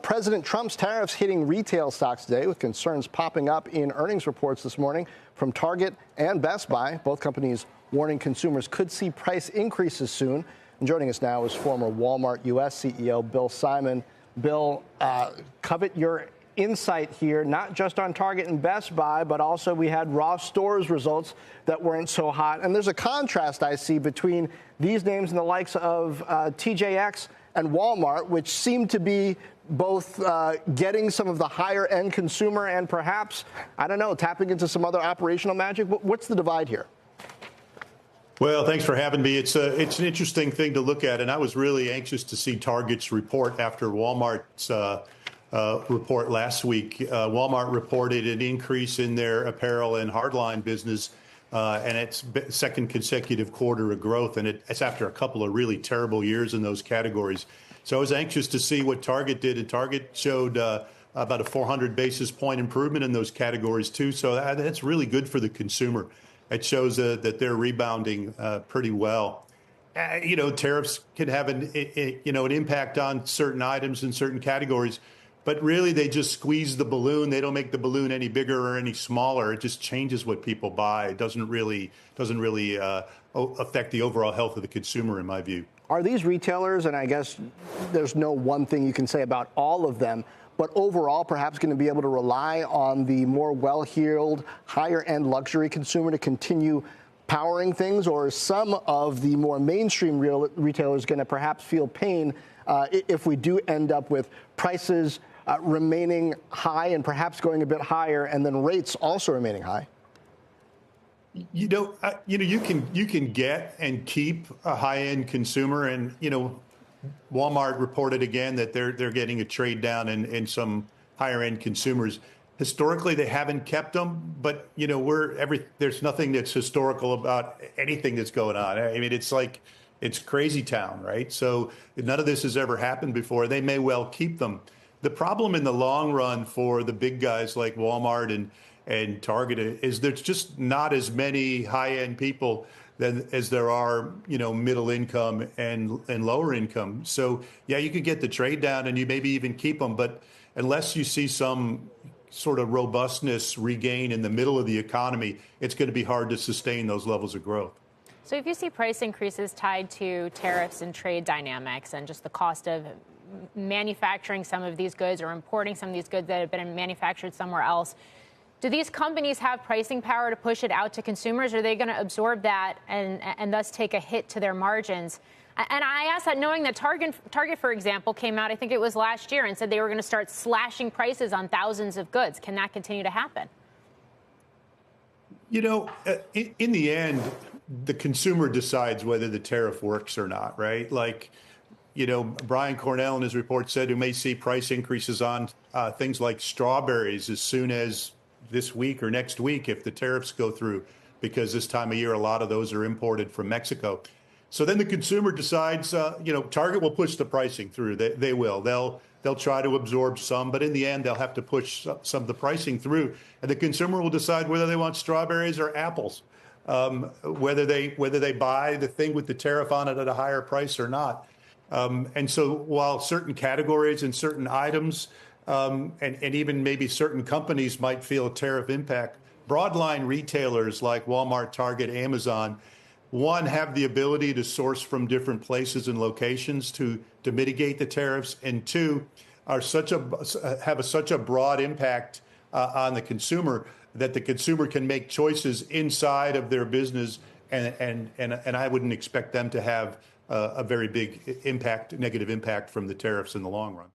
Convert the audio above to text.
President Trump's tariffs hitting retail stocks today, with concerns popping up in earnings reports this morning from Target and Best Buy. Both companies warning consumers could see price increases soon. And joining us now is former Walmart U.S. CEO Bill Simon. Bill, covet your insight here, not just on Target and Best Buy, but also we had Ross Stores results that weren't so hot. And there's a contrast I see between these names and the likes of TJX and Walmart, which seem to be both getting some of the higher end consumer and perhaps, I don't know, tapping into some other operational magic. What's the divide here? Well, thanks for having me. It's an interesting thing to look at, and I was really anxious to see Target's report after Walmart's report last week. Walmart reported an increase in their apparel and hardline business, and it's second consecutive quarter of growth, and it's after a couple of really terrible years in those categories. So I was anxious to see what Target did, and Target showed about a 400 basis point improvement in those categories too. So that's really good for the consumer. It shows that they're rebounding pretty well. Tariffs can have an impact on certain items in certain categories, but really they just squeeze the balloon. They don't make the balloon any bigger or any smaller. It just changes what people buy. It doesn't really affect the overall health of the consumer, in my view. Are these retailers, and I guess there's no one thing you can say about all of them, but overall perhaps going to be able to rely on the more well-heeled, higher-end luxury consumer to continue powering things? Or is some of the more mainstream retailers going to perhaps feel pain if we do end up with prices remaining high and perhaps going a bit higher, and then rates also remaining high? You can get and keep a high-end consumer, and Walmart reported again that they're getting a trade down in some higher end consumers. Historically, they haven't kept them, but there's nothing that's historical about anything that's going on. I mean, it's crazy town, right? So none of this has ever happened before. They may well keep them. The problem in the long run for the big guys like Walmart and Target is there's just not as many high end people as there are, middle income and lower income. So, yeah, you could get the trade down and you maybe even keep them. But unless you see some sort of robustness regain in the middle of the economy, it's going to be hard to sustain those levels of growth. So if you see price increases tied to tariffs and trade dynamics and just the cost of manufacturing some of these goods or importing some of these goods that have been manufactured somewhere else, do these companies have pricing power to push it out to consumers? Or are they going to absorb that and thus take a hit to their margins? And I ask that knowing that Target, for example, came out, I think it was last year, and said they were going to start slashing prices on thousands of goods. Can that continue to happen? In the end, the consumer decides whether the tariff works or not, right? Brian Cornell in his report said we may see price increases on things like strawberries as soon as this week or next week if the tariffs go through, because this time of year a lot of those are imported from Mexico. So then the consumer decides, Target will push the pricing through. They will. They'll try to absorb some, but in the end they'll have to push some of the pricing through, and the consumer will decide whether they want strawberries or apples, whether they buy the thing with the tariff on it at a higher price or not. And so while certain categories and certain items and even maybe certain companies might feel a tariff impact, broadline retailers like Walmart, Target, Amazon, one, have the ability to source from different places and locations to mitigate the tariffs, and two, have such a broad impact on the consumer that the consumer can make choices inside of their business, and I wouldn't expect them to have a very big negative impact from the tariffs in the long run.